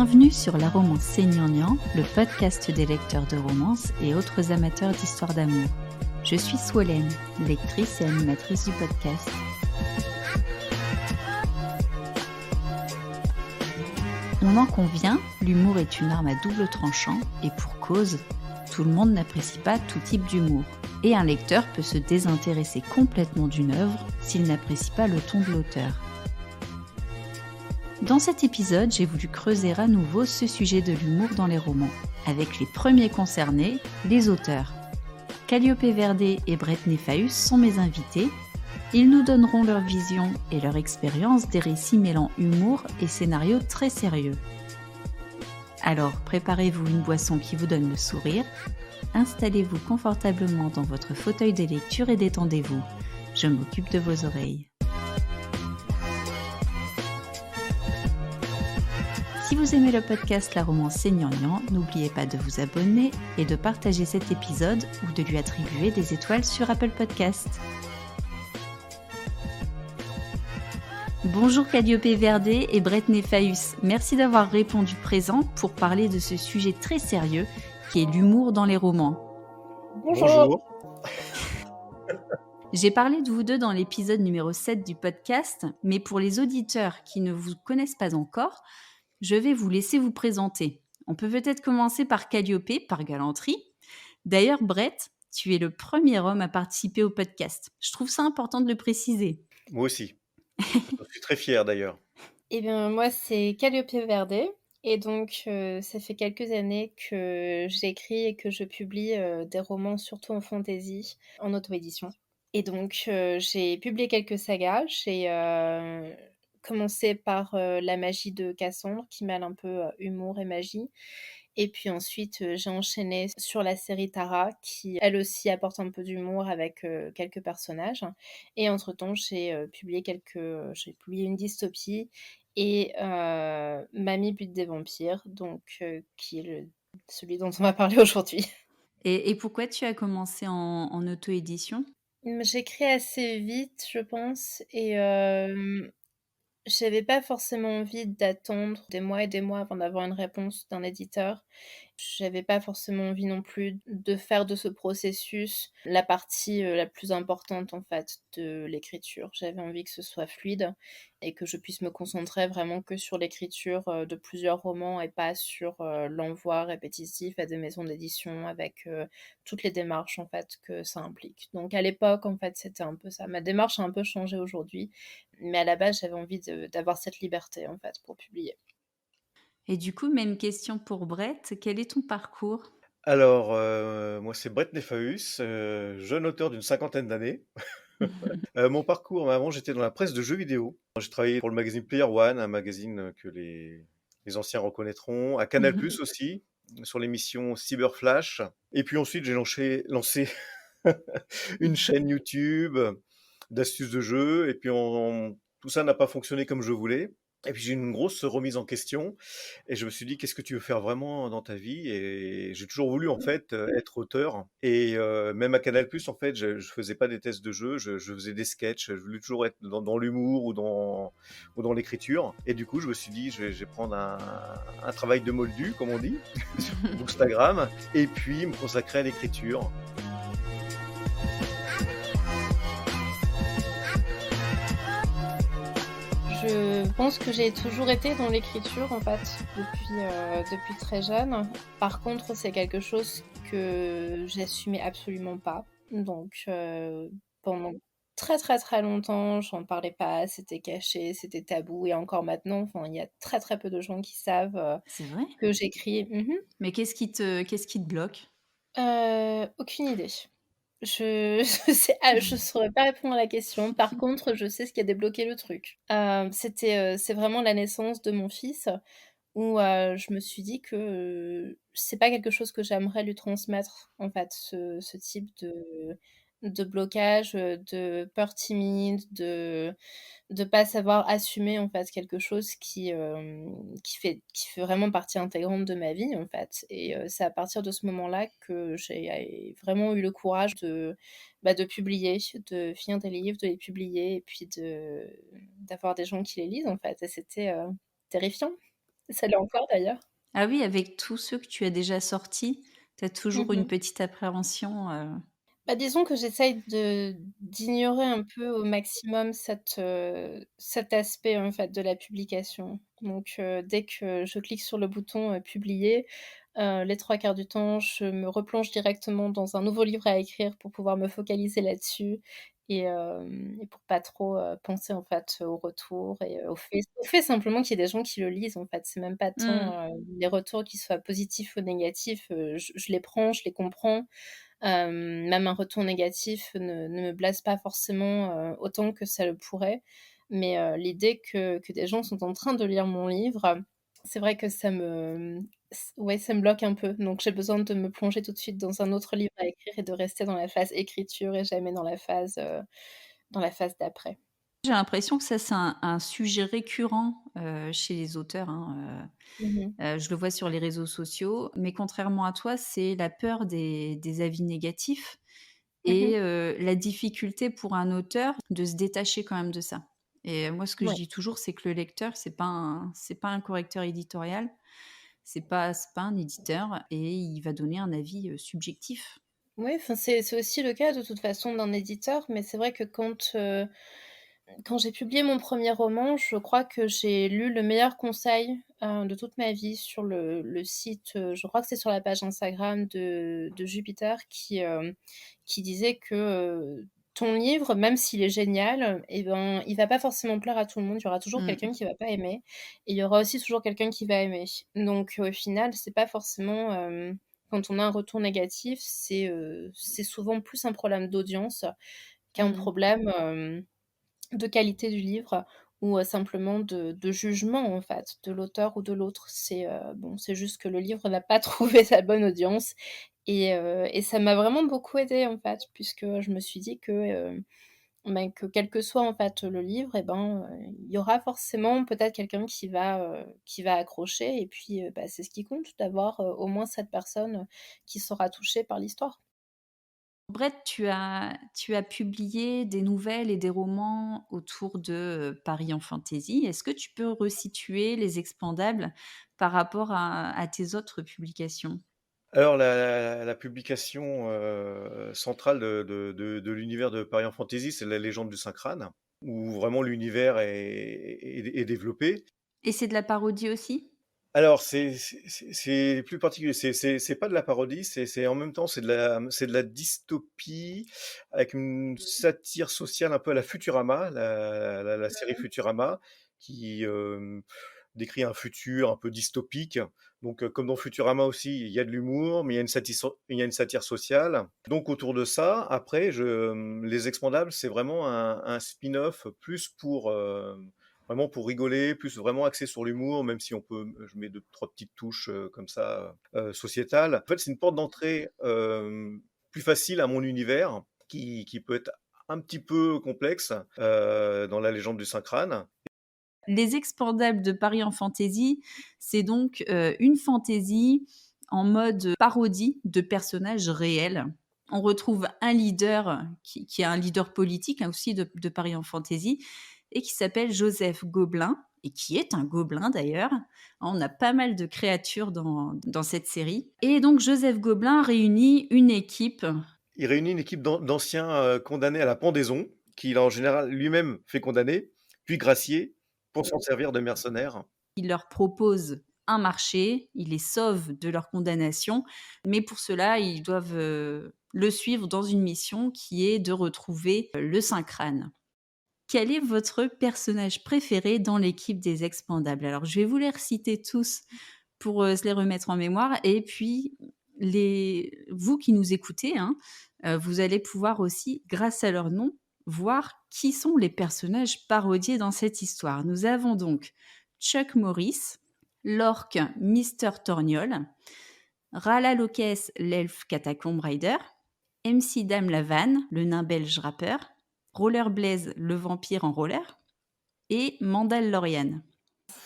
Bienvenue sur La Romance c'est Gnangnan, le podcast des lecteurs de romances et autres amateurs d'histoires d'amour. Je suis Swolène, lectrice et animatrice du podcast. On en convient, l'humour est une arme à double tranchant et pour cause, tout le monde n'apprécie pas tout type d'humour. Et un lecteur peut se désintéresser complètement d'une œuvre s'il n'apprécie pas le ton de l'auteur. Dans cet épisode, j'ai voulu creuser à nouveau ce sujet de l'humour dans les romans, avec les premiers concernés, les auteurs. Calliope Verdet et Brett Nefaeus sont mes invités. Ils nous donneront leur vision et leur expérience des récits mêlant humour et scénarios très sérieux. Alors, préparez-vous une boisson qui vous donne le sourire, installez-vous confortablement dans votre fauteuil de lecture et détendez-vous. Je m'occupe de vos oreilles. Si vous aimez le podcast La Romance c'est Gnangnan, n'oubliez pas de vous abonner et de partager cet épisode ou de lui attribuer des étoiles sur Apple Podcast. Bonjour Calliope Verdet et Brett Nefaeus, merci d'avoir répondu présent pour parler de ce sujet très sérieux qui est l'humour dans les romans. Bonjour. J'ai parlé de vous deux dans l'épisode numéro 7 du podcast, mais pour les auditeurs qui ne vous connaissent pas encore, je vais vous laisser vous présenter. On peut peut-être commencer par Calliope, par galanterie. D'ailleurs, Brett, tu es le premier homme à participer au podcast. Je trouve ça important de le préciser. Moi aussi. Je suis très fier d'ailleurs. Eh bien, moi, c'est Calliope Verdet. Et donc, ça fait quelques années que j'écris et que je publie des romans, surtout en fantasy, en auto-édition. Et donc, j'ai publié quelques sagas. J'ai commencé par La magie de Cassandre, qui mêle un peu humour et magie. Et puis ensuite, j'ai enchaîné sur la série Tara, qui elle aussi apporte un peu d'humour avec quelques personnages. Et entre-temps, j'ai publié une dystopie et Mamie bute des vampires, donc qui est celui dont on va parler aujourd'hui. Et pourquoi tu as commencé en auto-édition ? J'écris assez vite, je pense, et j'avais pas forcément envie d'attendre des mois et des mois avant d'avoir une réponse d'un éditeur. J'avais pas forcément envie non plus de faire de ce processus la partie la plus importante en fait de l'écriture. J'avais envie que ce soit fluide et que je puisse me concentrer vraiment que sur l'écriture de plusieurs romans et pas sur l'envoi répétitif à des maisons d'édition avec toutes les démarches en fait que ça implique. Donc à l'époque en fait c'était un peu ça. Ma démarche a un peu changé aujourd'hui, mais à la base j'avais envie d'avoir cette liberté en fait pour publier. Et du coup, même question pour Brett, quel est ton parcours ? Alors, moi c'est Brett Nefaeus, jeune auteur d'une cinquantaine d'années. Mon parcours, avant j'étais dans la presse de jeux vidéo. J'ai travaillé pour le magazine Player One, un magazine que les anciens reconnaîtront, à Canal+, aussi, sur l'émission Cyber Flash. Et puis ensuite j'ai lancé une chaîne YouTube d'astuces de jeux, et puis tout ça n'a pas fonctionné comme je voulais. Et puis j'ai eu une grosse remise en question, et je me suis dit: «Qu'est-ce que tu veux faire vraiment dans ta vie?» Et j'ai toujours voulu en fait, être auteur, et même à Canal+, en fait, je faisais pas des tests de jeux, je faisais des sketchs. Je voulais toujours être dans l'humour ou dans l'écriture, et du coup je me suis dit: «Je vais prendre un travail de moldu», comme on dit, sur Instagram, et puis me consacrer à l'écriture. Je pense que j'ai toujours été dans l'écriture en fait depuis très jeune. Par contre, c'est quelque chose que j'assumais absolument pas. Donc pendant très très très longtemps, j'en parlais pas, c'était caché, c'était tabou, et encore maintenant, enfin, il y a très très peu de gens qui savent C'est vrai ? que j'écris. Mais qu'est-ce qui te bloque ? Aucune idée. Je saurais pas répondre à la question. Par contre, je sais ce qui a débloqué le truc. C'est vraiment la naissance de mon fils où je me suis dit que c'est pas quelque chose que j'aimerais lui transmettre, en fait, ce type de blocage, de peur timide, de pas savoir assumer, en fait, quelque chose qui fait vraiment partie intégrante de ma vie, en fait. Et c'est à partir de ce moment-là que j'ai vraiment eu le courage de publier, de finir des livres, de les publier et puis d'avoir des gens qui les lisent, en fait, et c'était terrifiant. Ça l'est encore d'ailleurs. Ah oui, avec tous ceux que tu as déjà sortis, tu as toujours une Mmh. petite appréhension, Bah, disons que j'essaye d'ignorer un peu au maximum cet aspect, en fait, de la publication. Donc dès que je clique sur le bouton, publier, les 3 quarts du temps, je me replonge directement dans un nouveau livre à écrire pour pouvoir me focaliser là-dessus et pour pas trop, penser, en fait, au retour et au fait simplement qu'il y ait des gens qui le lisent, en fait. C'est même pas mmh. tant, les retours qu'ils soient positifs ou négatifs, je les prends, je les comprends. Même un retour négatif ne me blesse pas forcément, autant que ça le pourrait. Mais, l'idée que des gens sont en train de lire mon livre, c'est vrai que ouais, ça me bloque un peu. Donc j'ai besoin de me plonger tout de suite dans un autre livre à écrire et de rester dans la phase écriture et jamais dans la phase d'après. J'ai l'impression que ça, c'est un sujet récurrent, chez les auteurs, hein, Mmh. je le vois sur les réseaux sociaux, mais contrairement à toi, c'est la peur des avis négatifs Mmh. et la difficulté pour un auteur de se détacher quand même de ça. Et moi, ce que je Ouais. dis toujours, c'est que le lecteur, c'est pas un correcteur éditorial, c'est pas un éditeur et il va donner un avis, subjectif. Ouais, enfin, c'est aussi le cas de toute façon d'un éditeur, mais c'est vrai que quand j'ai publié mon premier roman, je crois que j'ai lu le meilleur conseil, de toute ma vie sur le site, je crois que c'est sur la page Instagram de Jupiter qui disait que, ton livre, même s'il est génial et ben, il va pas forcément plaire à tout le monde. Il y aura toujours Mmh. quelqu'un qui va pas aimer et il y aura aussi toujours quelqu'un qui va aimer. Donc au final, c'est pas forcément, quand on a un retour négatif, c'est souvent plus un problème d'audience qu'un Mmh. problème, de qualité du livre ou, simplement de jugement, en fait, de l'auteur ou de l'autre. Bon, c'est juste que le livre n'a pas trouvé sa bonne audience et ça m'a vraiment beaucoup aidée, en fait, puisque je me suis dit que quel que soit, en fait, le livre et ben, il y aura forcément peut-être quelqu'un qui va accrocher et puis, bah, c'est ce qui compte d'avoir, au moins cette personne, qui sera touchée par l'histoire. Brett, tu as publié des nouvelles et des romans autour de, Paris en fantaisie. Est-ce que tu peux resituer Les Expandables par rapport à tes autres publications? Alors la publication, centrale de l'univers de Paris en Fantasy, c'est la Légende du Saint-Crâne, où vraiment l'univers est développé. Et c'est de la parodie aussi? Alors c'est plus particulier, c'est pas de la parodie, c'est en même temps, c'est de la dystopie avec une satire sociale un peu à la Futurama, la série Futurama qui, décrit un futur un peu dystopique. Donc, comme dans Futurama aussi, il y a de l'humour, mais il y a une satire sociale. Donc autour de ça, après Les Expandables, c'est vraiment un spin-off plus pour, vraiment pour rigoler, plus vraiment axé sur l'humour, même si je mets 2-3 petites touches, comme ça, sociétales. En fait, c'est une porte d'entrée, plus facile à mon univers qui peut être un petit peu complexe, dans La Légende du Saint-Crâne. Les Expandables de Paris en fantaisie, c'est donc, une fantaisie en mode parodie de personnages réels. On retrouve un leader qui est un leader politique, hein, aussi de Paris en fantaisie et qui s'appelle Joseph Gobelin et qui est un gobelin d'ailleurs. On a pas mal de créatures dans cette série et donc Joseph Gobelin réunit une équipe. Il réunit une équipe d'anciens, condamnés à la pendaison, qu'il a en général lui-même fait condamner, puis gracier pour s'en servir de mercenaires. Il leur propose un marché, il les sauve de leur condamnation, mais pour cela, ils doivent, le suivre dans une mission qui est de retrouver, le Saint-Crâne. Quel est votre personnage préféré dans l'équipe des Expandables? Alors je vais vous les reciter tous pour, se les remettre en mémoire et puis vous qui nous écoutez, hein, vous allez pouvoir aussi, grâce à leur nom, voir qui sont les personnages parodiés dans cette histoire. Nous avons donc Chuck Norris, l'orque Mister Torgnole, Rala Lokes, l'elfe Catacombe Rider, MC Dame la Vanne, le nain belge rappeur, Roller Blaze, le vampire en roller et Mandalorian.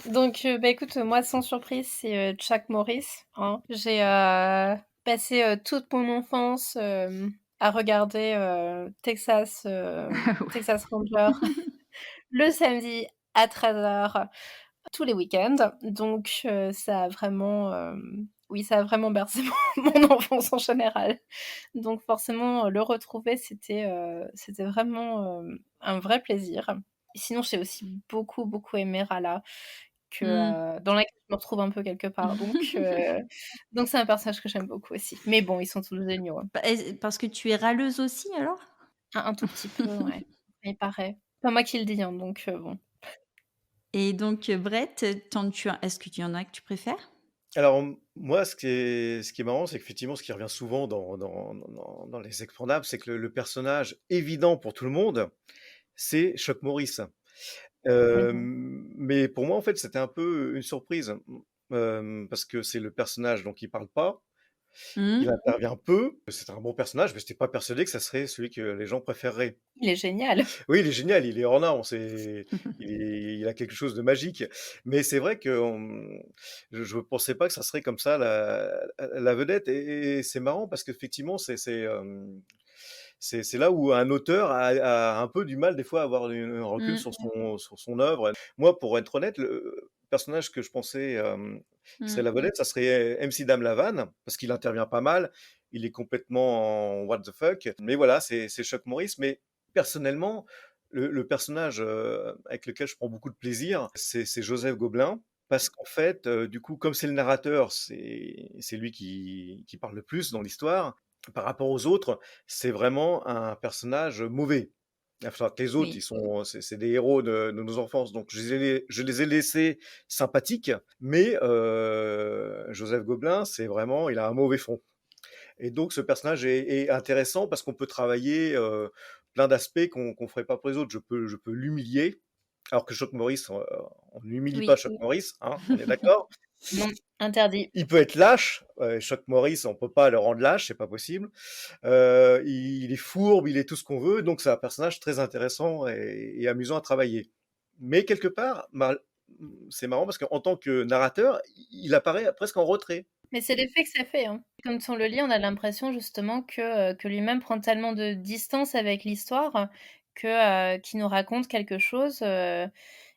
Donc, bah, écoute, moi, sans surprise, c'est, Chuck Norris, hein. J'ai, passé, toute mon enfance, à regarder, Ah ouais. Texas Ranger le samedi à 13h. tous les week-ends. Donc ça a vraiment, oui, ça a vraiment bercé mon enfance en général. Donc forcément, le retrouver, c'était vraiment, un vrai plaisir. Et sinon, j'ai aussi beaucoup, beaucoup aimé Rala que, Mmh. dans laquelle je me retrouve un peu quelque part. Donc c'est un personnage que j'aime beaucoup aussi. Mais bon, ils sont tous géniaux, hein. Parce que tu es râleuse aussi alors? Un tout petit peu, ouais. Il paraît. Pas moi qui le dis, hein, donc bon. Et donc, Brett, est-ce qu'il y en a que tu préfères? Alors, moi, ce qui est marrant, c'est qu'effectivement, ce qui revient souvent dans les expandables, c'est que le personnage évident pour tout le monde, c'est Chuck Norris. Mmh. Mais pour moi, en fait, c'était un peu une surprise, parce que c'est le personnage donc il parle pas, il Mmh. intervient peu, c'est un bon personnage, mais j'étais pas persuadé que ça serait celui que les gens préféreraient. Il est génial. Oui, il est génial, il est hors norme, il a quelque chose de magique. Mais c'est vrai que je pensais pas que ça serait comme ça la vedette. Et c'est marrant parce qu'effectivement, c'est là où un auteur a un peu du mal des fois à avoir un recul Mmh. sur son œuvre. Moi, pour être honnête, le personnage que je pensais qui serait Mmh. la vedette, ça serait MC Dame Lavanne, parce qu'il intervient pas mal. Il est complètement en what the fuck. Mais voilà, c'est Chuck Norris. Mais personnellement, le personnage avec lequel je prends beaucoup de plaisir, c'est Joseph Gobelin. Parce qu'en fait, du coup, comme c'est le narrateur, c'est lui qui parle le plus dans l'histoire. Par rapport aux autres, c'est vraiment un personnage mauvais. Enfin, que les autres, Oui. c'est des héros de nos enfances, donc je les ai laissés sympathiques, mais Joseph Gobelin, c'est vraiment, il a un mauvais fond. Et donc ce personnage est intéressant parce qu'on peut travailler plein d'aspects qu'on ferait pas pour les autres. Je peux l'humilier, alors que Chuck Norris, on n'humilie pas Oui. Chuck Norris, hein, on est d'accord. Non, interdit. Il peut être lâche, Chuck Norris, on peut pas le rendre lâche, c'est pas possible. Il est fourbe, il est tout ce qu'on veut, donc c'est un personnage très intéressant et amusant à travailler. Mais quelque part, c'est marrant parce qu'en tant que narrateur, il apparaît presque en retrait. Mais c'est l'effet que ça fait, hein. Quand on le lit, on a l'impression justement que lui-même prend tellement de distance avec l'histoire qu'il nous raconte quelque chose,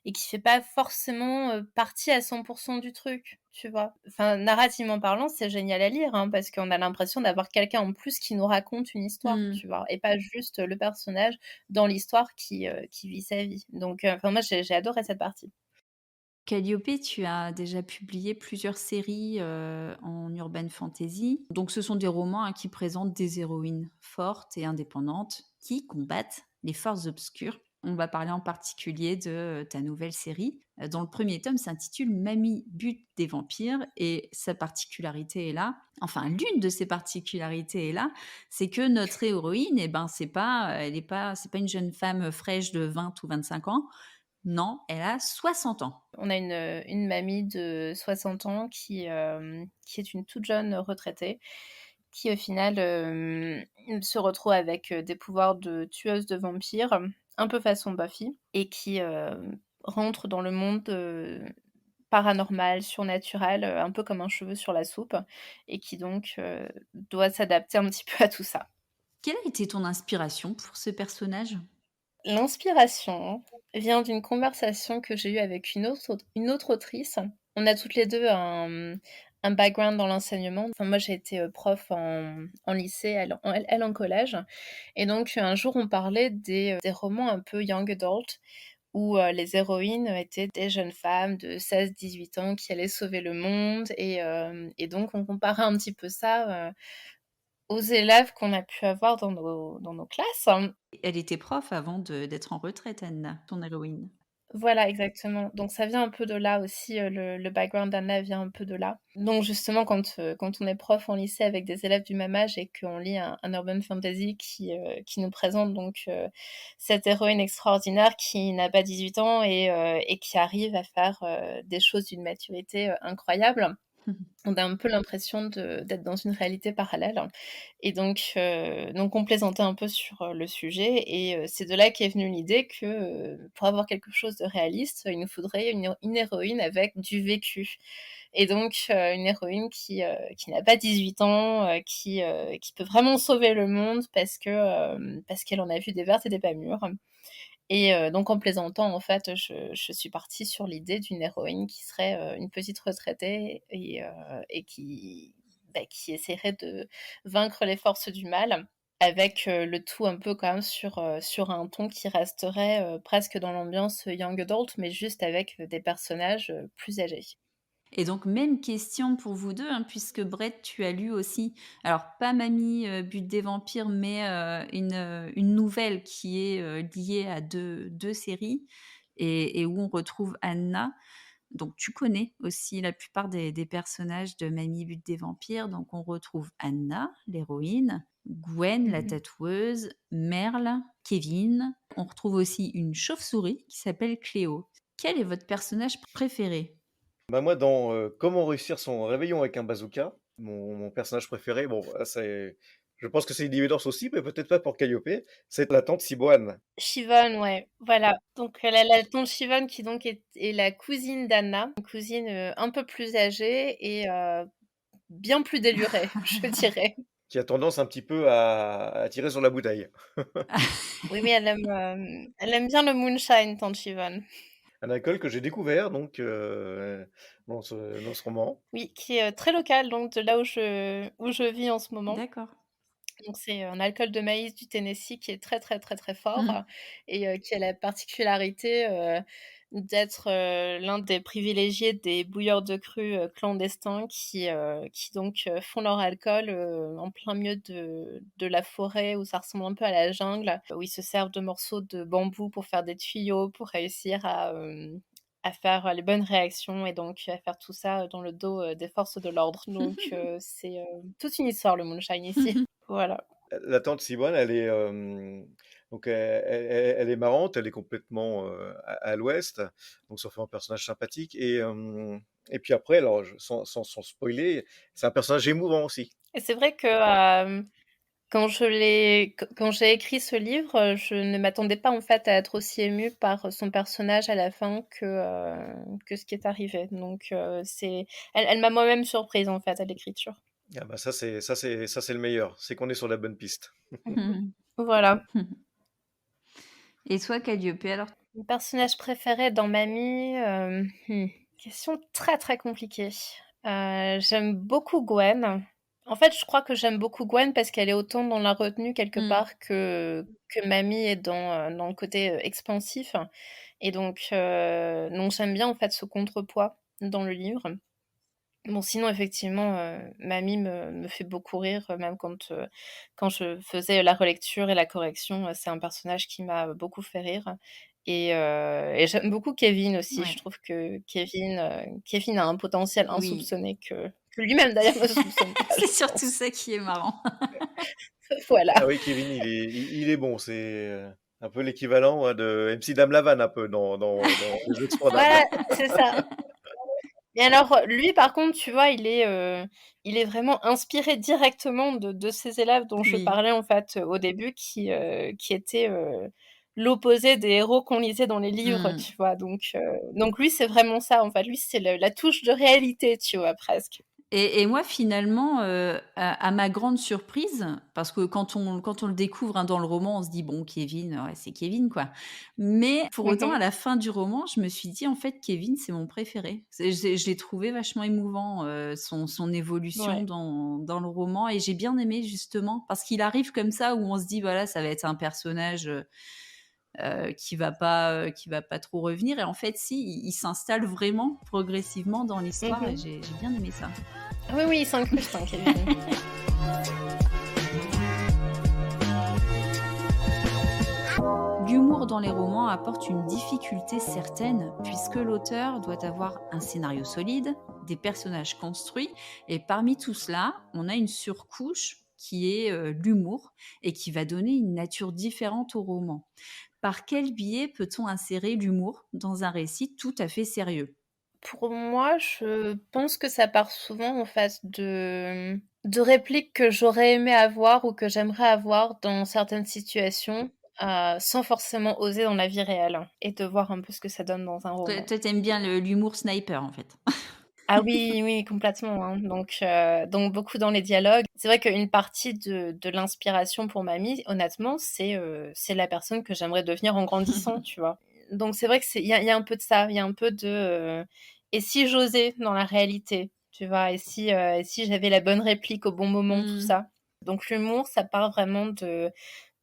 et qui fait pas forcément, partie à 100 du truc, tu vois? Enfin, narrativement parlant, c'est génial à lire, hein, parce qu'on a l'impression d'avoir quelqu'un en plus qui nous raconte une histoire, Mmh. tu vois? Et pas juste le personnage dans l'histoire qui vit sa vie. Donc enfin moi j'ai adoré cette partie. Calliope, tu as déjà publié plusieurs séries, en urban fantasy. Donc ce sont des romans, hein, qui présentent des héroïnes fortes et indépendantes qui combattent les forces obscures. On va parler en particulier de, ta nouvelle série, dont le premier tome s'intitule «Mamie bute des vampires» et sa particularité est là, enfin l'une de ses particularités est là, c'est que notre héroïne et ben, c'est pas une jeune femme fraîche de 20 ou 25 ans. Non, elle a 60 ans. On a une mamie de 60 ans qui est une toute jeune retraitée, qui au final, se retrouve avec, des pouvoirs de tueuse de vampires, un peu façon Buffy et qui, rentre dans le monde, paranormal, surnaturel, un peu comme un cheveu sur la soupe et qui donc, doit s'adapter un petit peu à tout ça. Quelle a été ton inspiration pour ce personnage? L'inspiration vient d'une conversation que j'ai eue avec une autre autrice. On a toutes les 2 un background dans l'enseignement. Enfin, moi, j'ai été, prof en lycée, elle en collège et donc un jour, on parlait des romans un peu young adult où, les héroïnes étaient des jeunes femmes de 16-18 ans qui allaient sauver le monde et donc on comparait un petit peu ça, aux élèves qu'on a pu avoir dans nos classes. Elle était prof avant d'être en retraite, Anna, ton héroïne. Voilà, exactement. Donc ça vient un peu de là aussi, le background d'Anna vient un peu de là. Donc justement quand on est prof en lycée avec des élèves du même âge et qu'on lit un urban fantasy qui nous présente donc, cette héroïne extraordinaire qui n'a pas 18 ans et qui arrive à faire, des choses d'une maturité, incroyable. On a un peu l'impression d'être dans une réalité parallèle et donc on plaisantait un peu sur, le sujet et c'est de là qu'est venue l'idée que, pour avoir quelque chose de réaliste, il nous faudrait une héroïne avec du vécu et donc une héroïne qui n'a pas 18 ans, qui peut vraiment sauver le monde parce qu'elle en a vu des vertes et des pas mûres Et donc en plaisantant, en fait, je suis partie sur l'idée d'une héroïne qui serait, une petite retraitée et qui essaierait de vaincre les forces du mal avec, le tout un peu quand même sur un ton qui resterait, presque dans l'ambiance young adult, mais juste avec, des personnages, plus âgés. Et donc même question pour vous 2, hein, puisque Brett, tu as lu aussi, alors pas Mamie, Butte des vampires, mais une nouvelle qui est, liée à deux séries et où on retrouve Anna. Donc tu connais aussi la plupart des personnages de Mamie Butte des vampires. Donc on retrouve Anna, l'héroïne, Gwen, la Mmh. tatoueuse, Merle, Kevin. On retrouve aussi une chauve-souris qui s'appelle Cléo. Quel est votre personnage préféré? Bah, moi, dans Comment réussir son réveillon avec un bazooka, mon personnage préféré, bon, voilà, je pense que c'est une évidence aussi, mais peut-être pas pour Calliope, c'est la tante Siboine. Chivonne, ouais, voilà. Donc la tante Chivonne qui donc est la cousine d'Anna, une cousine, un peu plus âgée et bien plus délurée, je dirais. Qui a tendance un petit peu à tirer sur la bouteille. Oui, mais elle aime bien le moonshine, tante Chivonne. Un alcool que j'ai découvert donc dans ce roman. Oui, qui est, très local donc de là où je vis en ce moment. D'accord. Donc c'est un alcool de maïs du Tennessee qui est très, très, très, très fort, Mmh. et qui a la particularité, d'être, l'un des privilégiés des bouilleurs de cru, clandestins qui donc, font leur alcool, en plein milieu de la forêt où ça ressemble un peu à la jungle, où ils se servent de morceaux de bambou pour faire des tuyaux, pour réussir à faire, les bonnes réactions et donc à faire tout ça, dans le dos, des forces de l'ordre. Donc c'est, toute une histoire le moonshine ici. Voilà. La tante Siboine, elle est, donc elle est marrante, elle est complètement, à l'ouest, donc ça fait un personnage sympathique et puis après alors sans spoiler, c'est un personnage émouvant aussi. Et c'est vrai que, quand j'ai écrit ce livre, je ne m'attendais pas en fait à être aussi émue par son personnage à la fin que ce qui est arrivé. Donc elle m'a moi-même surprise en fait à l'écriture. Ah bah ça c'est le meilleur, c'est qu'on est sur la bonne piste. Voilà. Et toi, Calliope, alors? Mon personnage préféré dans Mamie, question très, très compliquée. J'aime beaucoup Gwen. En fait, je crois que j'aime beaucoup Gwen parce qu'elle est autant dans la retenue quelque Mmh. part que Mamie est dans le côté, expansif et donc j'aime bien en fait ce contrepoids dans le livre. Bon sinon effectivement, Mamie me fait beaucoup rire, même quand je faisais la relecture et la correction, c'est un personnage qui m'a beaucoup fait rire et j'aime beaucoup Kevin aussi. Je Ouais. trouve que Kevin a un potentiel Oui. insoupçonné que lui-même d'ailleurs ne soupçonne pas, C'est je surtout pense. ça qui est marrant. Voilà. Ah oui, Kevin, il est bon, c'est, un peu l'équivalent, de MC Dame Lavanne un peu dans Les Expandables. Voilà, c'est ça. Et alors, lui, par contre, tu vois, il est vraiment inspiré directement de ces élèves dont je Oui. parlais, en fait, au début, qui étaient, l'opposé des héros qu'on lisait dans les livres, Mmh. tu vois? Donc lui, c'est vraiment ça, en fait. Lui, c'est la touche de réalité, tu vois, presque. Et moi, finalement, à ma grande surprise, parce que quand on le découvre, hein, dans le roman, on se dit: «Bon, Kevin, ouais, c'est Kevin, quoi». Mais pour autant, à Mmh. la fin du roman, je me suis dit: «En fait, Kevin, c'est mon préféré». Je l'ai trouvé vachement émouvant, son évolution Ouais. dans le roman et j'ai bien aimé justement parce qu'il arrive comme ça où on se dit: «Voilà, ça va être un personnage, qui va pas trop revenir» et en fait si, il s'installe vraiment progressivement dans l'histoire et Mmh. j'ai bien aimé ça. Oui, oui, il s'incruste, hein, Kevin. L'humour dans les romans apporte une difficulté certaine puisque l'auteur doit avoir un scénario solide, des personnages construits et parmi tout cela, on a une surcouche qui est l'humour et qui va donner une nature différente au roman. Par quel biais peut-on insérer l'humour dans un récit tout à fait sérieux? Pour moi, je pense que ça part souvent, en fait, de répliques que j'aurais aimé avoir ou que j'aimerais avoir dans certaines situations, sans forcément oser dans la vie réelle et de voir un peu ce que ça donne dans un Toi, roman. toi, t'aimes bien l'humour sniper en fait. Ah oui, oui, complètement, hein. Donc beaucoup dans les dialogues. C'est vrai qu'une partie de l'inspiration pour Mamie, honnêtement, c'est la personne que j'aimerais devenir en grandissant, tu vois? Donc c'est vrai que c'est il y a un peu de ça, il y a un peu «Et si j'osais dans la réalité?» Tu vois? Et si j'avais la bonne réplique au bon moment, tout Mmh. ça. Donc l'humour, ça part vraiment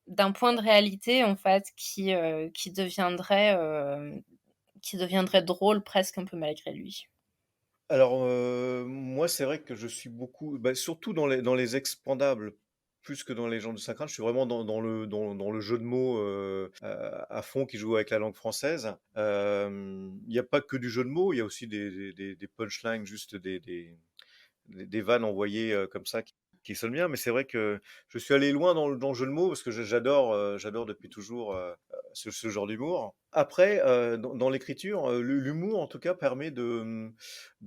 d'un point de réalité, en fait, qui deviendrait drôle presque un peu malgré lui. Alors, moi, c'est vrai que je suis beaucoup bah, surtout dans les expandables, plus que dans les gens de Synchrane. Je suis vraiment dans le jeu de mots, à fond qui joue avec la langue française. Il y a pas que du jeu de mots, il y a aussi des punchlines, juste des vannes envoyées, comme ça qui sonnent bien. Mais c'est vrai que je suis allé loin dans le jeu de mots parce que j'adore depuis toujours, ce genre d'humour. Après, dans l'écriture, l'humour en tout cas permet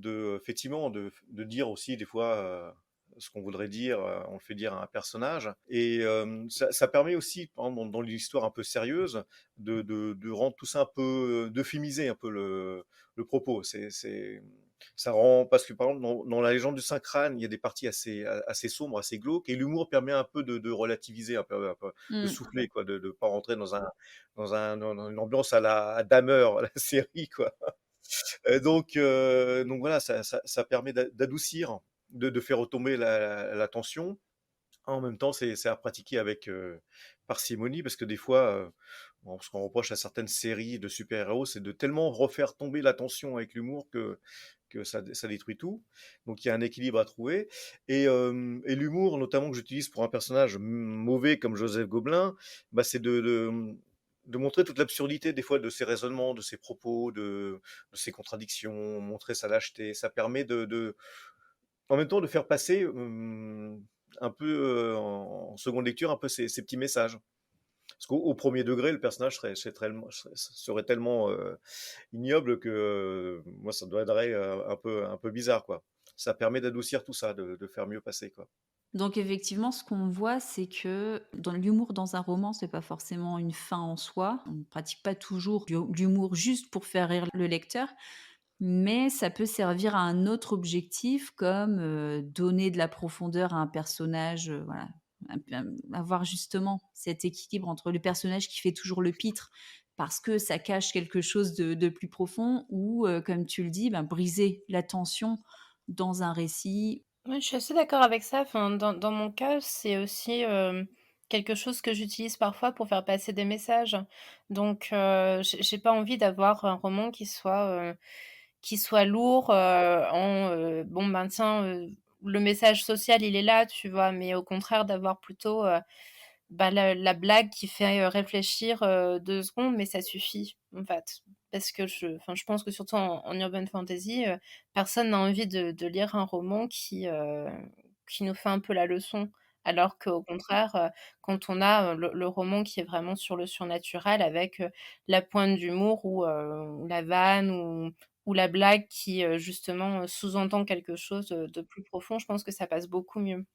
effectivement de dire aussi des fois, ce qu'on voudrait dire, on le fait dire à un personnage et ça permet aussi, par exemple, dans l'histoire un peu sérieuse, de rendre tout ça un peu, d'euphémiser un peu le propos. Ça rend parce que par exemple dans la légende du Saint Crâne, il y a des parties assez sombres, assez glauques, et l'humour permet un peu de relativiser, un peu, de Mmh. souffler quoi, de pas rentrer dans une ambiance à la Dahmer, la série quoi. Donc voilà, ça permet d'adoucir, de faire retomber la tension. En même temps, c'est à pratiquer avec, parcimonie parce que des fois, bon, ce qu'on reproche à certaines séries de super-héros, c'est de tellement refaire tomber la tension avec l'humour que ça détruit tout. Donc il y a un équilibre à trouver et l'humour notamment que j'utilise pour un personnage mauvais comme Joseph Gobelin, bah, c'est de montrer toute l'absurdité des fois de ses raisonnements, de ses propos, de ses contradictions, montrer sa lâcheté. Ça permet en même temps de faire passer, un peu, en seconde lecture, un peu ces petits messages. Parce qu'au 1er degré, le personnage serait tellement, ignoble que, moi ça me donnerait, un peu bizarre, quoi. Ça permet d'adoucir tout ça, de faire mieux passer, quoi. Donc effectivement, ce qu'on voit, c'est que dans l'humour dans un roman, c'est pas forcément une fin en soi. On ne pratique pas toujours l'humour juste pour faire rire le lecteur, mais ça peut servir à un autre objectif comme, donner de la profondeur à un personnage, voilà, avoir justement cet équilibre entre le personnage qui fait toujours le pitre parce que ça cache quelque chose de plus profond ou, comme tu le dis, ben, briser la tension dans un récit. Ouais, je suis assez d'accord avec ça. Enfin, dans mon cas, c'est aussi, quelque chose que j'utilise parfois pour faire passer des messages. Donc, j'ai pas envie d'avoir un roman qui soit lourd, bon, ben, tiens, le message social, il est là, tu vois? Mais au contraire, d'avoir plutôt, bah, la blague qui fait, réfléchir, 2 secondes, mais ça suffit, en fait. Parce que je pense que surtout en urban fantasy, personne n'a envie de lire un roman qui nous fait un peu la leçon. Alors qu'au contraire, quand on a, le roman qui est vraiment sur le surnaturel avec, la pointe d'humour ou la vanne ou la blague qui, justement, sous-entend quelque chose, de plus profond, je pense que ça passe beaucoup mieux.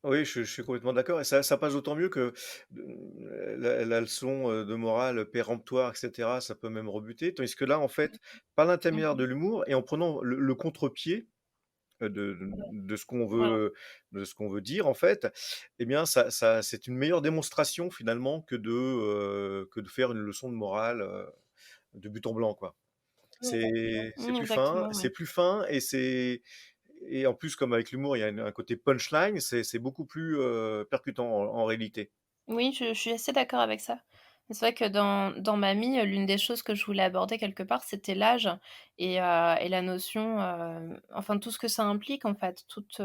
Oui, je suis complètement d'accord et ça passe d'autant mieux que, la leçon, de morale péremptoire et cetera, ça peut même rebuter. Tandis que là, en fait, par l'intermédiaire Mmh. de l'humour et en prenant le contre-pied, Voilà. de ce qu'on veut dire en fait, eh bien ça c'est une meilleure démonstration finalement que de faire une leçon de morale, de but en blanc quoi. C'est plus fin, Exactement, c'est ouais. plus fin et en plus comme avec l'humour, il y a un côté punchline, c'est beaucoup plus, percutant en réalité. Oui, je suis assez d'accord avec ça. C'est vrai que dans Mamie, l'une des choses que je voulais aborder quelque part, c'était l'âge et la notion, enfin tout ce que ça implique en fait, toute,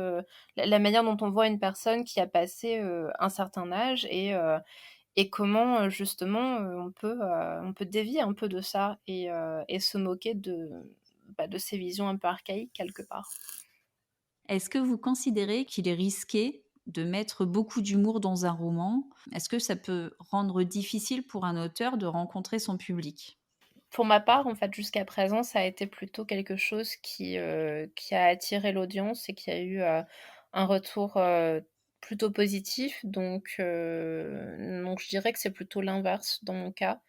la manière dont on voit une personne qui a passé, un certain âge et comment, justement, on peut dévier un peu de ça et se moquer de ces visions un peu archaïques quelque part. Est-ce que vous considérez qu'il est risqué de mettre beaucoup d'humour dans un roman? Est-ce que ça peut rendre difficile pour un auteur de rencontrer son public? Pour ma part, en fait, jusqu'à présent, ça a été plutôt quelque chose qui a attiré l'audience et qui a eu, un retour, plutôt positif donc je dirais que c'est plutôt l'inverse dans mon cas.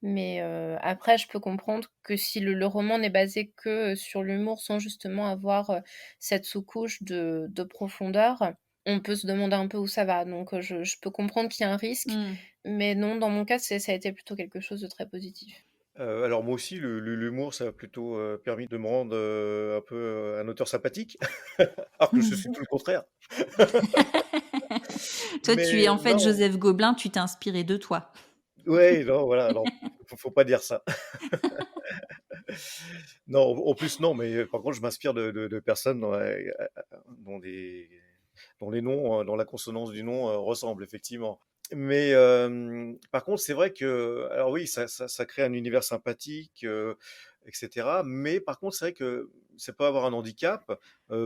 Mais après je peux comprendre que si le roman n'est basé que sur l'humour sans justement avoir, cette sous-couche de profondeur, on peut se demander un peu où ça va. Donc je peux comprendre qu'il y a un risque, Mmh. mais non, dans mon cas, ça a été plutôt quelque chose de très positif. Alors moi aussi, l'humour, ça a plutôt, permis de me rendre, un peu, un auteur sympathique, alors que je suis tout le contraire. Toi, tu es Mais en fait non, Joseph Gobelin, tu t'es inspiré de toi. ouais, non, voilà, non, faut pas dire ça. Non, en plus, non, mais par contre, je m'inspire de personnes dont des dont les noms, dont la consonance du nom, ressemble effectivement. Mais par contre, c'est vrai que alors oui, ça crée un univers sympathique, et cetera. Mais par contre, c'est vrai que ça peut avoir un handicap.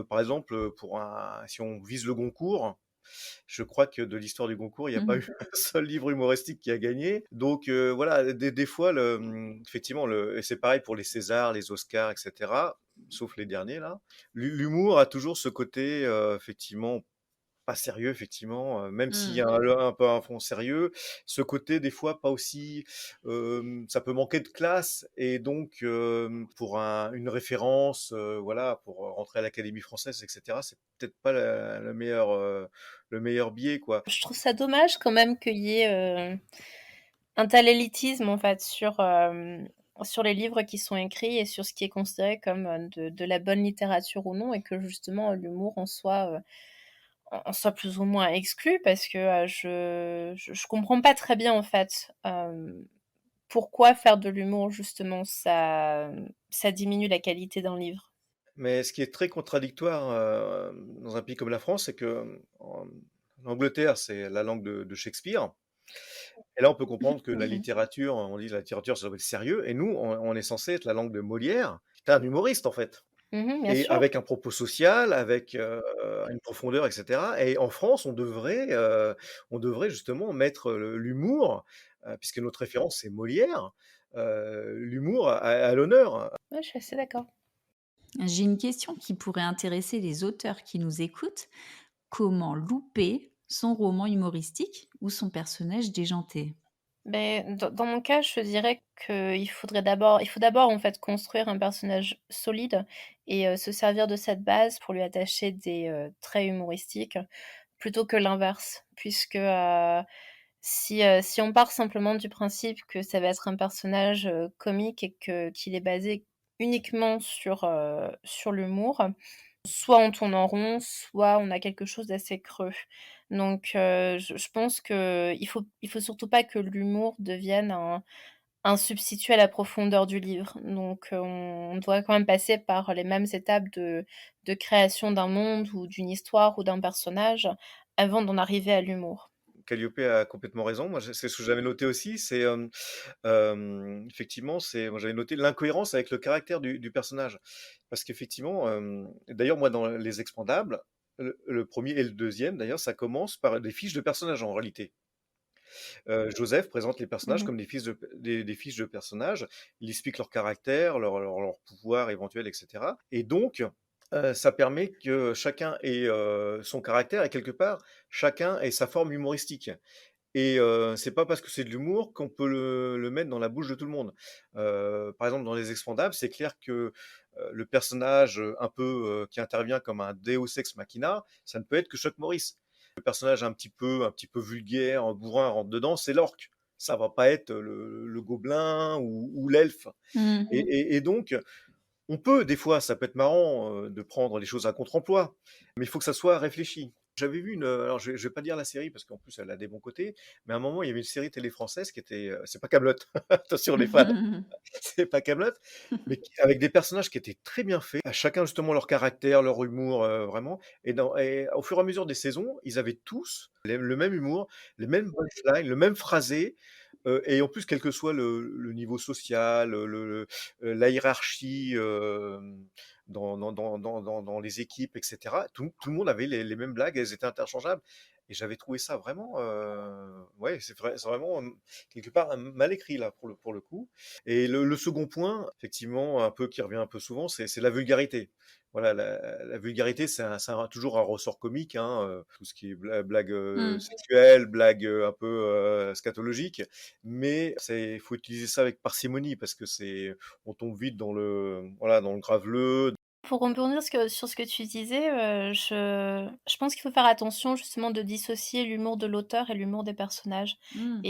Par exemple, pour un si on vise le Goncourt, je crois que de l'histoire du Goncourt, il n'y a pas Mmh. eu un seul livre humoristique qui a gagné. Donc voilà, des fois, effectivement, et c'est pareil pour les Césars, les Oscars, etc., sauf les derniers là. L'humour a toujours ce côté, effectivement, pas sérieux, effectivement, même s'il y Mmh. a un peu un fond sérieux, ce côté des fois pas aussi, ça peut manquer de classe et donc pour une référence, voilà, pour rentrer à l'Académie française et cetera, c'est peut-être pas le meilleur biais, quoi. Je trouve ça dommage quand même qu'il y ait, un tel élitisme en fait sur les livres qui sont écrits et sur ce qui est considéré comme, de la bonne littérature ou non et que justement l'humour en soit plus ou moins exclu parce que, je comprends pas très bien en fait, pourquoi faire de l'humour justement ça diminue la qualité d'un livre? Mais ce qui est très contradictoire, dans un pays comme la France, c'est que, en Angleterre, c'est la langue de Shakespeare et là, on peut comprendre que la Mmh. littérature, on dit: «La littérature, ça doit être sérieux» et nous, on est censé être la langue de Molière. Tu un humoriste, en fait Mmh, bien et sûr. avec un propos social, avec, une profondeur et cetera et en France, on devrait justement mettre l'humour, puisque notre référence, c'est Molière, l'humour à l'honneur. Ouais, je suis assez d'accord. J'ai une question qui pourrait intéresser les auteurs qui nous écoutent. Comment louper son roman humoristique ou son personnage déjanté? Mais dans mon cas, je dirais qu'il faut d'abord, en fait, construire un personnage solide et se servir de cette base pour lui attacher des, traits humoristiques, plutôt que l'inverse. Puisque, si on part simplement du principe que ça va être un personnage, comique et qu'il est basé uniquement sur l'humour, soit on tourne en rond, soit on a quelque chose d'assez creux. Donc je pense qu'il faut surtout pas que l'humour devienne un substitut à la profondeur du livre. Donc on doit quand même passer par les mêmes étapes de création d'un monde ou d'une histoire ou d'un personnage avant d'en arriver à l'humour. Calliope a complètement raison. Moi, c'est ce que j'avais noté aussi, c'est, effectivement, moi j'avais noté l'incohérence avec le caractère du personnage. Parce qu'effectivement, d'ailleurs moi dans Les Expendables, le 1er et le deuxième d'ailleurs, ça commence par des fiches de personnages en réalité. Joseph présente les personnages Mmh. comme des fiches de personnages. Il explique leur caractère, leur pouvoir éventuel et cetera et donc ça permet que chacun ait, son caractère et quelque part, chacun ait sa forme humoristique. Et c'est pas parce que c'est de l'humour qu'on peut le mettre dans la bouche de tout le monde. Par exemple, dans Les Expendables, c'est clair que, le personnage, un peu, qui intervient comme un deus ex machina, ça ne peut être que Chuck Norris. Le personnage un petit peu vulgaire, un bourrin rentre dedans, c'est l'orque. Ça va pas être le gobelin ou l'elfe et Mmh. donc on peut, des fois, ça peut être marrant, de prendre les choses à contre-emploi, mais il faut que ça soit réfléchi. J'avais vu alors je vais pas dire la série parce qu'en plus elle a des bons côtés, mais à un moment il y avait une série télé française qui était, c'est pas Kaamelott, attention les fans, c'est pas Kaamelott, mais avec des personnages qui étaient très bien faits, à chacun justement leur caractère, leur humour, vraiment et au fur et à mesure des saisons, ils avaient tous le même humour, les mêmes punchlines, le même phrasé, et en plus quel que soit le niveau social, la hiérarchie, dans les équipes et cetera, tout le monde avait les mêmes blagues, elles étaient interchangeables et j'avais trouvé ça vraiment, ouais, c'est vraiment, quelque part, mal écrit là pour le coup et le second point, effectivement, un peu qui revient un peu souvent, c'est la vulgarité. voilà, la vulgarité, toujours un ressort comique, hein, tout ce qui est blague Mmh. sexuelle, blague un peu scatologique, mais il faut utiliser ça avec parcimonie parce que on tombe vite voilà, dans le graveleux. Pour rebondir sur ce que tu disais, je pense qu'il faut faire attention justement de dissocier l'humour de l'auteur et l'humour des personnages Mmh.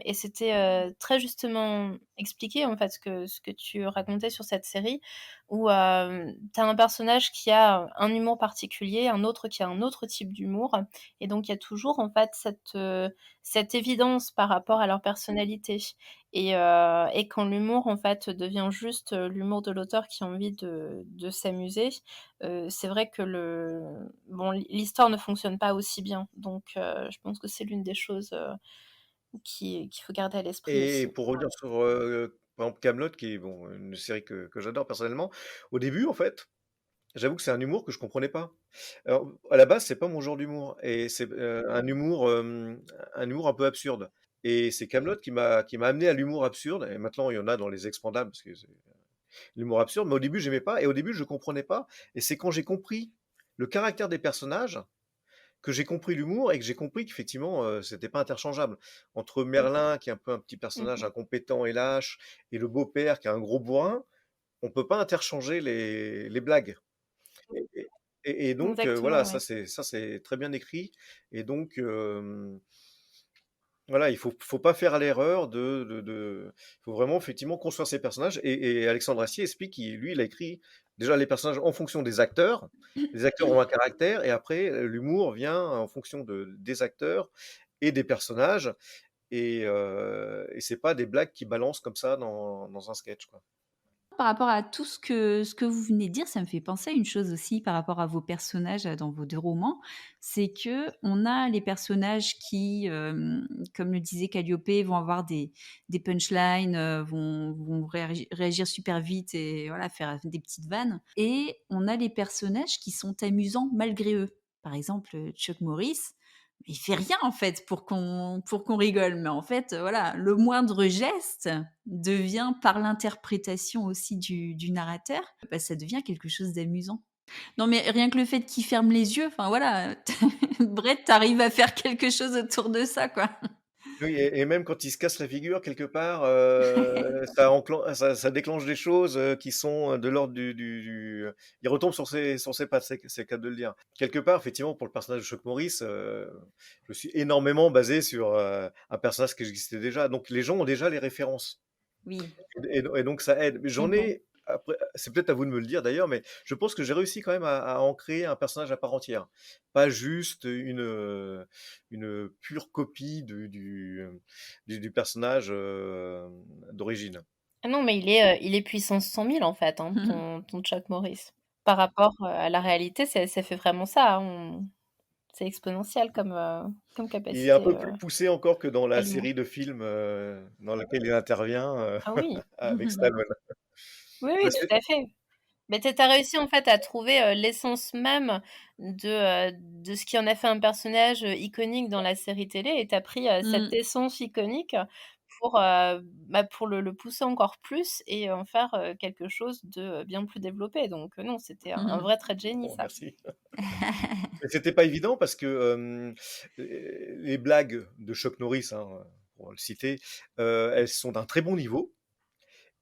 et c'était, très justement expliqué en fait ce que tu racontais sur cette série où, tu as un personnage qui a un humour particulier, un autre qui a un autre type d'humour et donc il y a toujours en fait cette évidence par rapport à leur personnalité. Et quand l'humour, en fait, devient juste, l'humour de l'auteur qui a envie de s'amuser, c'est vrai que l'histoire ne fonctionne pas aussi bien. Donc je pense que c'est l'une des choses, qu'il faut garder à l'esprit Et aussi. pour revenir sur, par exemple, Kaamelott, qui est bon, une série que j'adore personnellement. Au début, en fait, j'avoue que c'est un humour que je comprenais pas. Alors, à la base, c'est pas mon genre d'humour et c'est, un humour un peu absurde et c'est Kaamelott qui m'a amené à l'humour absurde et maintenant il y en a dans Les Expandables parce que c'est l'humour absurde, mais au début, j'aimais pas et au début, je comprenais pas et c'est quand j'ai compris le caractère des personnages que j'ai compris l'humour et que j'ai compris qu'effectivement, c'était pas interchangeable. Entre Merlin, qui est un peu un petit personnage Mmh. incompétent et lâche, et le beau-père qui est un gros bourrin, on peut pas interchanger les blagues. Et donc, voilà, Exactement, ouais. ça c'est très bien écrit et donc, voilà, il faut pas faire l'erreur il faut vraiment effectivement construire ses personnages et Alexandre Astier explique lui, il a écrit déjà les personnages en fonction des acteurs. Les acteurs ont un caractère et après, l'humour vient en fonction des acteurs et des personnages et c'est pas des blagues qui balancent comme ça dans un sketch, quoi. Par rapport à tout ce que vous venez de dire, ça me fait penser à une chose aussi par rapport à vos personnages, dans vos 2 romans. C'est qu'on a les personnages qui, comme le disait Calliope, vont avoir des punchlines, vont réagir super vite et voilà, faire des petites vannes et on a les personnages qui sont amusants malgré eux. Par exemple, Chuck Norris, il fait rien en fait pour qu'on rigole, mais en fait, voilà, le moindre geste devient par l'interprétation aussi du narrateur, bah, ça devient quelque chose d'amusant. Non, mais rien que le fait qu'il ferme les yeux, enfin voilà, Brett, tu arrives à faire quelque chose autour de ça, quoi. Oui et même quand il se casse la figure quelque part, ça déclenche des choses, qui sont de l'ordre il retombe sur ses pattes, c'est le cas de le dire. Quelque part, effectivement, pour le personnage de Chuck Norris, je me suis énormément basé sur, un personnage qui existait déjà. Donc les gens ont déjà les références. Oui. Et donc ça aide. Mais j'en Mmh. ai après c'est peut-être à vous de me le dire d'ailleurs, mais je pense que j'ai réussi quand même à en créer un personnage à part entière. Pas juste une pure copie du personnage, d'origine. Ah non, mais il est puissance 100 000 en fait, hein, ton Chuck Norris. Par rapport, à la réalité, ça fait vraiment ça, hein, c'est exponentiel comme Il est un capacité, peu plus poussé encore que dans à la l'humour. série de films, dans laquelle il intervient, Ah oui. avec Stallone. Oui, oui, Mais tout à fait. Mais tu as réussi en fait à trouver, l'essence même de ce qui en a fait un personnage, iconique dans la série télé et tu as pris, cette Mmh. essence iconique pour, pour le pousser encore plus et en faire, quelque chose de, bien plus développé donc non, c'était un vrai trait de génie bon, ça. merci. Mais c'était pas évident parce que, les blagues de Chuck Norris, hein, pour le citer, elles sont d'un très bon niveau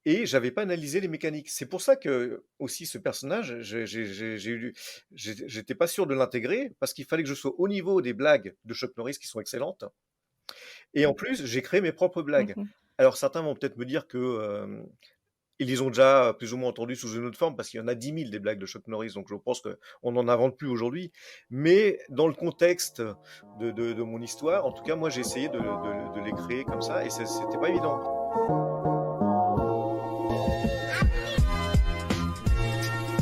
et j'avais pas analysé les mécaniques. C'est pour ça que aussi ce personnage, j'étais pas sûr de l'intégrer parce qu'il fallait que je sois au niveau des blagues de Chuck Norris qui sont excellentes et en plus, j'ai créé mes propres blagues. Mmh. Alors certains vont peut-être me dire que, ils les ont déjà plus ou moins entendus sous une autre forme parce qu'il y en a 10 000 des blagues de Chuck Norris, donc je pense qu'on n'en invente plus aujourd'hui. Mais dans le contexte de mon histoire, en tout cas, moi j'ai essayé de les créer comme ça et c'était pas évident.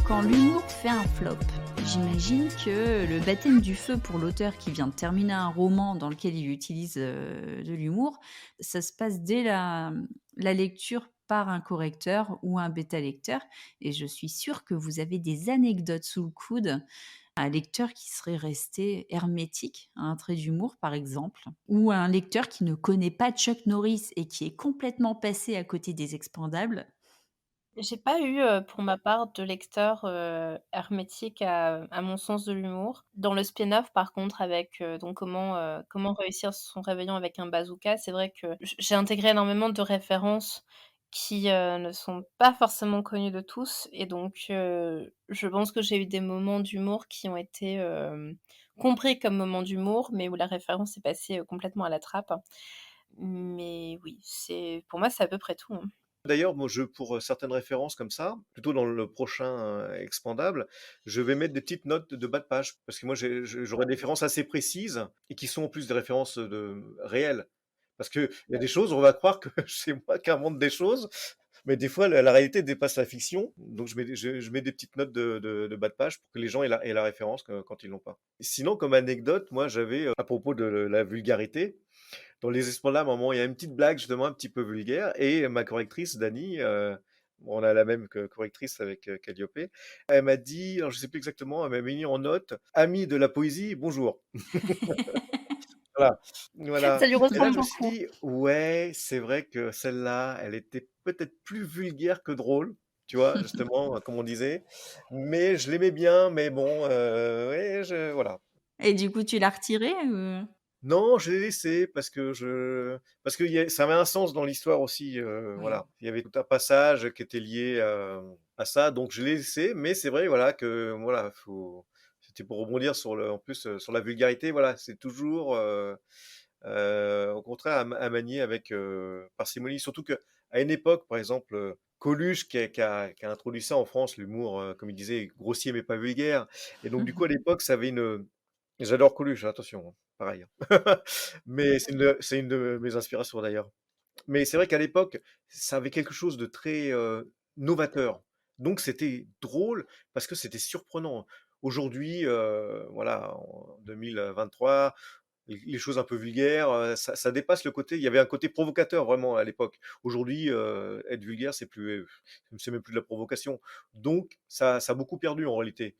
Quand l'humour fait un flop, j'imagine que le baptême du feu pour l'auteur qui vient de terminer un roman dans lequel il utilise de l'humour, ça se passe dès la lecture par un correcteur ou un bêta-lecteur. Et je suis sûre que vous avez des anecdotes sous le coude. Un lecteur qui serait resté hermétique à un trait d'humour, par exemple, ou un lecteur qui ne connaît pas Chuck Norris et qui est complètement passé à côté des Expandables. J'ai pas eu, pour ma part, de lecteur, hermétique à mon sens de l'humour. Dans le spin-off, par contre, avec, donc comment réussir son réveillon avec un bazooka, c'est vrai que j'ai intégré énormément de références qui, ne sont pas forcément connues de tous et donc je pense que j'ai eu des moments d'humour qui ont été, compris comme moments d'humour, mais où la référence est passée, complètement à la trappe. Mais oui, c'est pour moi, c'est à peu près tout, hein. D'ailleurs, moi, pour certaines références comme ça, plutôt dans le prochain expandable, je vais mettre des petites notes de bas de page parce que moi, j'aurai des références assez précises et qui sont en plus des références réelles. Parce que il y a des choses, on va croire que c'est moi qui invente des choses, mais des fois, la réalité dépasse la fiction. Donc, je mets des petites notes de bas de page pour que les gens aient la référence quand ils l'ont pas. Sinon, comme anecdote, moi, j'avais, à propos de la vulgarité, dans les Espandas, à un moment, il y a une petite blague justement un petit peu vulgaire et ma correctrice, Dani, on a la même correctrice avec Calliope, elle m'a dit, alors je sais plus exactement, elle m'a mis en note, ami de la poésie, bonjour. Voilà, Ça voilà. lui Et là, ressemble je me suis beaucoup. dit, ouais, c'est vrai que celle-là, elle était peut-être plus vulgaire que drôle, tu vois, justement, comme on disait. Mais je l'aimais bien, mais bon, ouais, voilà. Et du coup, tu l'as retiré ou? Non, je l'ai laissé parce que ça avait un sens dans l'histoire aussi, Oui. voilà. Il y avait tout un passage qui était lié, à ça, donc je l'ai laissé, mais c'est vrai, voilà, que voilà, c'était pour rebondir en plus, sur la vulgarité, voilà, c'est toujours, au contraire à manier avec, parcimonie. Surtout qu'à une époque, par exemple, Coluche qui a introduit ça en France, l'humour, comme il disait: «Grossier mais pas vulgaire» et donc du coup, à l'époque, ça avait une, j'adore Coluche, hein, attention, hein, pareil, hein. Mais c'est une de mes inspirations d'ailleurs. Mais c'est vrai qu'à l'époque, ça avait quelque chose de très, novateur. Donc c'était drôle parce que c'était surprenant. Aujourd'hui, voilà, en 2023, les choses un peu vulgaires, ça dépasse le côté, il y avait un côté provocateur vraiment à l'époque. Aujourd'hui, être vulgaire, c'est même plus de la provocation. Donc ça a beaucoup perdu en réalité.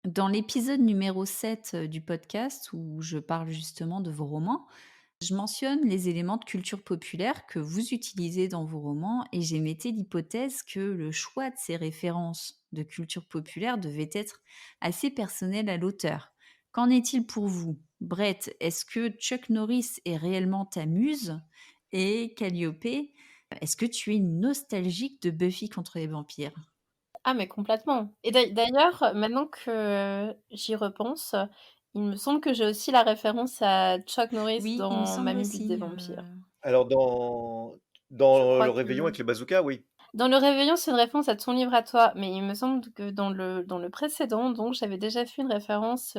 Dans l'épisode numéro 7 du podcast où je parle justement de vos romans, je mentionne les éléments de culture populaire que vous utilisez dans vos romans et j'émettais l'hypothèse que le choix de ces références de culture populaire devait être assez personnel à l'auteur. Qu'en est-il pour vous? Brett, est-ce que Chuck Norris est réellement ta muse? Et Calliope, est-ce que tu es nostalgique de Buffy contre les vampires? Ah mais complètement et d'ailleurs, maintenant que j'y repense, il me semble que j'ai aussi la référence à Chuck Norris Oui, il me dans semble Mamie Bite des aussi. vampires. Alors Je dans crois Le que Réveillon avec les bazookas, oui. dans Le Réveillon, c'est une référence à Ton livre à toi, mais il me semble que dans le précédent, donc j'avais déjà fait une référence,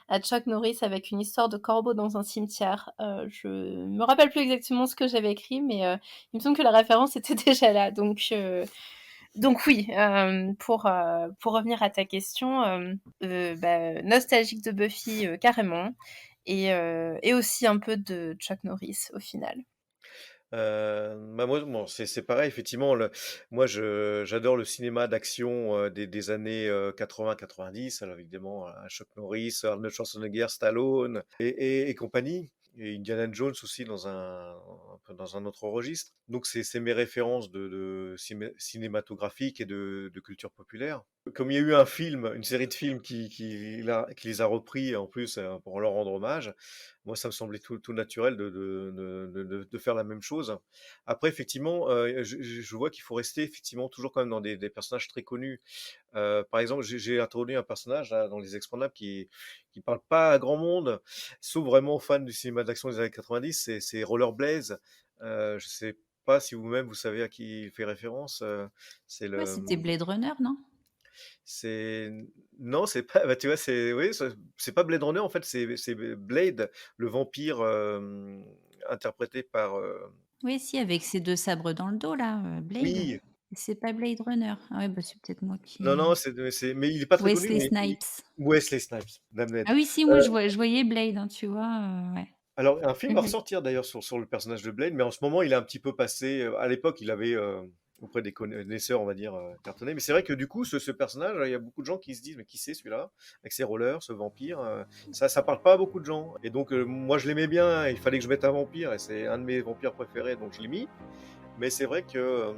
à Chuck Norris avec une histoire de corbeau dans un cimetière. Je me rappelle plus exactement ce que j'avais écrit, mais il me semble que la référence était déjà là, donc oui, pour revenir à ta question, bah, nostalgique de Buffy, carrément et aussi un peu de Chuck Norris au final. Bah, moi, bon, c'est pareil effectivement moi j'adore le cinéma d'action, des années, 80-90. Alors évidemment, Chuck Norris, Arnold Schwarzenegger, Stallone et compagnie et Indiana Jones aussi un peu dans un autre registre. Donc c'est mes références de cinématographiques et de culture populaire. Comme il y a eu une série de films qui les a repris en plus, pour leur rendre hommage, moi ça me semblait tout naturel de faire la même chose. Après effectivement, je vois qu'il faut rester effectivement toujours quand même dans des personnages très connus. Par exemple, j'ai introduit un personnage là dans Les Expandables qui parle pas à grand monde, sauf vraiment aux fans du cinéma d'action des années 90, c'est Roller Blaze. Je sais pas si vous-même vous savez à qui il fait référence, c'est Ouais, le c'était Blade Runner, non? c'est non, c'est pas bah, tu vois, oui, c'est pas Blade Runner, en fait, c'est Blade, le vampire, interprété par, Oui, si, avec ses 2 sabres dans le dos là, Blade. oui, C'est pas Blade Runner? Ah ouais, bah, c'est peut-être moi non, qui c'est mais il est pas très connu, Wesley mais Snipes. Wesley Snipes, damn Ah it. oui, si, moi je voyais Blade, hein, tu vois? Ouais. Alors, un film va Mmh. ressortir d'ailleurs sur le personnage de Blade, mais en ce moment, il est un petit peu passé. À l'époque, il avait, auprès des connaisseurs, on va dire, cartonné. Mais c'est vrai que du coup, ce personnage, il y a beaucoup de gens qui se disent, mais qui c'est celui-là? Avec ses rollers, ce vampire, ça parle pas à beaucoup de gens. Et donc, moi, je l'aimais bien. Il fallait que je mette un vampire, et c'est un de mes vampires préférés, donc je l'ai mis. Mais c'est vrai que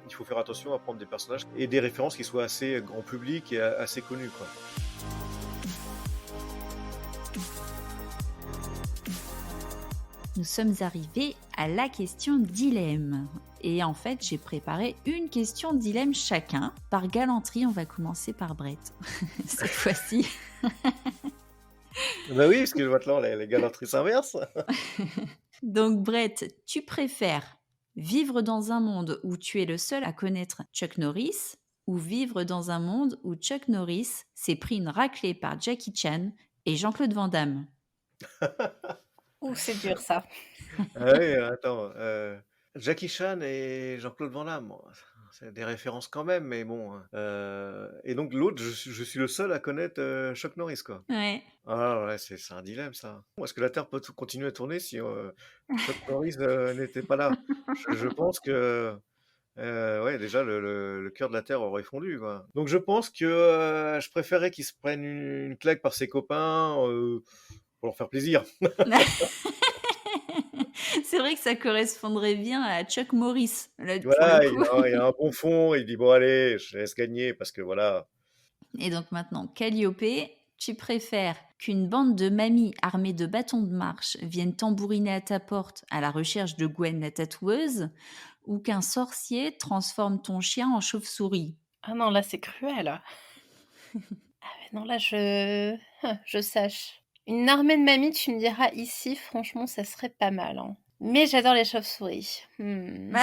il faut faire attention à prendre des personnages et des références qui soient assez grand public et assez connues, quoi. Nous sommes arrivés à la question dilemme. Et en fait, j'ai préparé une question dilemme chacun. Par galanterie, on va commencer par Brett. Cette fois-ci. Bah oui, parce que maintenant, les galanteries s'inversent. Donc Brett, tu préfères vivre dans un monde où tu es le seul à connaître Chuck Norris ou vivre dans un monde où Chuck Norris s'est pris une raclée par Jackie Chan et Jean-Claude Van Damme? Ouh, c'est dur ça. Ah oui, attends, Jackie Chan et Jean-Claude Van Damme, bon, c'est des références quand même, mais bon, et donc l'autre, je suis le seul à connaître, Chuck Norris, quoi. Ouais. Ah ouais, c'est un dilemme ça. Est-ce que la Terre peut continuer à tourner si, Chuck Norris, n'était pas là? Je pense que, ouais, déjà le cœur de la Terre aurait fondu, quoi. Donc je pense que, je préférerais qu'il se prenne une claque par ses copains, pour leur faire plaisir. C'est vrai que ça correspondrait bien à Chuck Norris, là, pour le Voilà, il coup. a il a un bon fond, il dit: «Bon allez, je laisse gagner parce que voilà». Et donc maintenant, Calliope, tu préfères qu'une bande de mamies armées de bâtons de marche vienne tambouriner à ta porte à la recherche de Gwen la tatoueuse ou qu'un sorcier transforme ton chien en chauve-souris? Ah non, là, c'est cruel. Ah ouais, non, là, je sache. Une armée de mamies, tu me diras ici, franchement, ça serait pas mal, hein. Mais j'adore les chauves-souris. Mais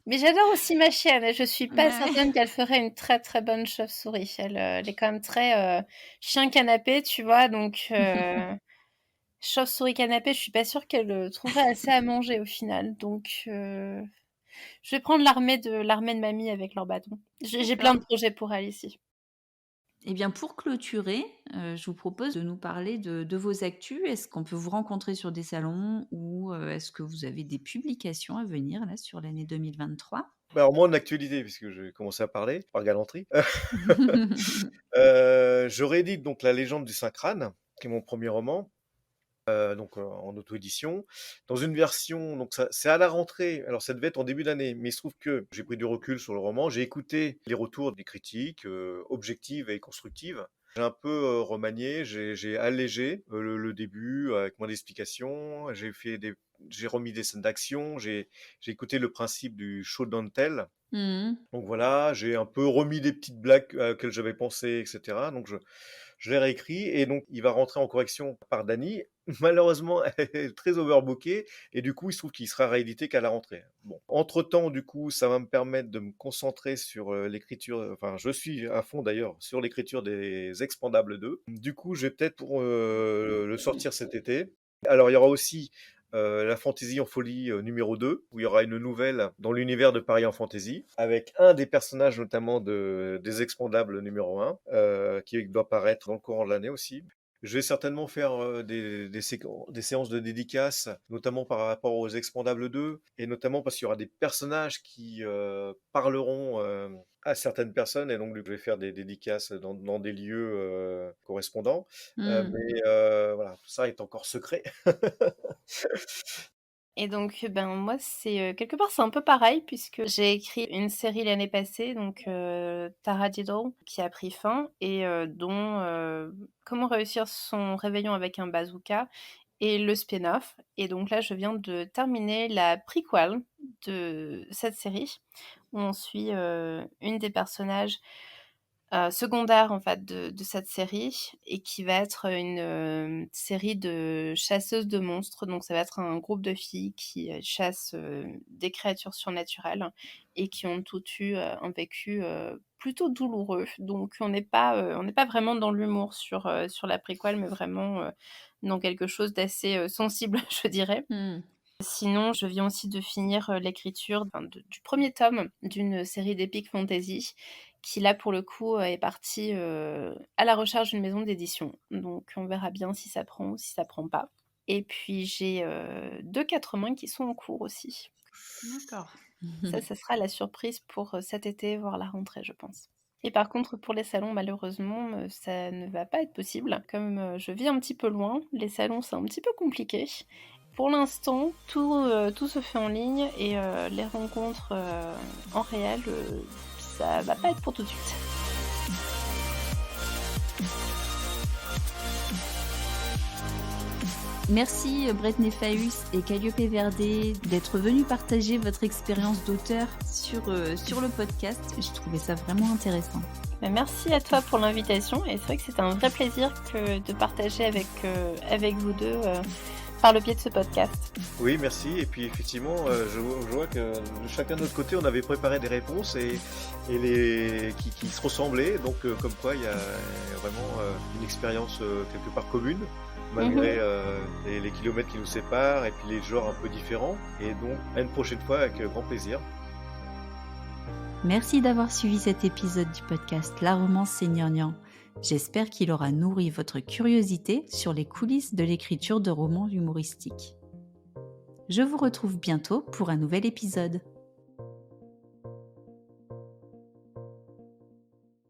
j'adore aussi ma chienne et je suis pas Ouais. certaine qu'elle ferait une très, très bonne chauve-souris. Elle est quand même très, chien canapé, tu vois? Donc chauve-souris canapé, je suis pas sûre qu'elle, trouverait assez à manger au final. Donc je vais prendre l'armée de mamie avec leur bâton. J'ai plein de D'accord. projets pour elle ici. Eh bien, pour clôturer, je vous propose de nous parler de vos actus. Est-ce qu'on peut vous rencontrer sur des salons ou est-ce que vous avez des publications à venir là sur l'année 2023? Bah, alors moi en actualité, puisque j'ai commencé à parler par galanterie, je réédite donc La Légende du Saint Crâne, qui est mon premier roman. Donc en auto-édition, dans une version donc ça c'est à la rentrée, alors ça devait être en début d'année, mais il se trouve que j'ai pris du recul sur le roman, j'ai écouté les retours des critiques, objectives et constructives. J'ai un peu, remanié, j'ai allégé, le début avec moins d'explications, j'ai remis des scènes d'action, j'ai écouté le principe du show don't tell. Mmh. Donc voilà, j'ai un peu remis des petites blagues auxquelles j'avais pensé et cetera, donc je l'ai réécrit et donc il va rentrer en correction par Dany. Malheureusement, elle est très overbookée et du coup, il se trouve qu'il sera réédité qu'à la rentrée. Bon, entre-temps, du coup, ça va me permettre de me concentrer sur, l'écriture, enfin, je suis à fond d'ailleurs sur l'écriture des Expendables 2. Du coup, je vais peut-être pour, le sortir cet été. Alors, il y aura aussi, La Fantaisie en folie, numéro 2, où il y aura une nouvelle dans l'univers de Paris en Fantasy, avec un des personnages notamment des Expendables numéro 1, qui doit paraître dans le courant de l'année aussi. Je vais certainement faire des séances de dédicaces, notamment par rapport aux Expendables 2, et notamment parce qu'il y aura des personnages qui parleront à certaines personnes, et donc je vais faire des dédicaces dans des lieux correspondants. Mmh. Mais voilà, tout ça est encore secret. Et donc, ben, moi, quelque part, c'est un peu pareil puisque j'ai écrit une série l'année passée, donc Taradiddle, qui a pris fin et dont Comment réussir son réveillon avec un bazooka et le spin-off. Et donc là, je viens de terminer la prequel de cette série où on suit une des personnages secondaires en fait de cette série et qui va être une série de chasseuses de monstres. Donc ça va être un groupe de filles qui chassent des créatures surnaturelles et qui ont toutes eu un vécu plutôt douloureux. Donc on n'est pas vraiment dans l'humour sur la préquelle, mais vraiment dans quelque chose d'assez sensible, je dirais. Mmh. Sinon, je viens aussi de finir l'écriture du premier tome d'une série d'epic fantasy qui, là, pour le coup, est partie à la recherche d'une maison d'édition. Donc, on verra bien si ça prend ou si ça prend pas. Et puis, j'ai 2 quatre mains qui sont en cours aussi. D'accord. Ça sera la surprise pour cet été, voire la rentrée, je pense. Et par contre, pour les salons, malheureusement, ça ne va pas être possible. Comme je vis un petit peu loin, les salons, c'est un petit peu compliqué. pour l'instant, tout se fait en ligne et les rencontres en réel, ça va pas être pour tout de suite. Merci Brett Neffaeus et Calliope Verdé d'être venus partager votre expérience d'auteur sur le podcast. J'ai trouvé ça vraiment intéressant. Merci à toi pour l'invitation et c'est vrai que c'est un vrai plaisir de partager avec vous deux par le biais de ce podcast. Oui, merci. Et puis effectivement, je vois que de chacun de notre côté, on avait préparé des réponses qui se ressemblaient. Donc, comme quoi, il y a vraiment une expérience quelque part commune, malgré les kilomètres qui nous séparent et puis les genres un peu différents. Et donc, à une prochaine fois, avec grand plaisir. Merci d'avoir suivi cet épisode du podcast La Romance c'est gnangnan. J'espère qu'il aura nourri votre curiosité sur les coulisses de l'écriture de romans humoristiques. Je vous retrouve bientôt pour un nouvel épisode.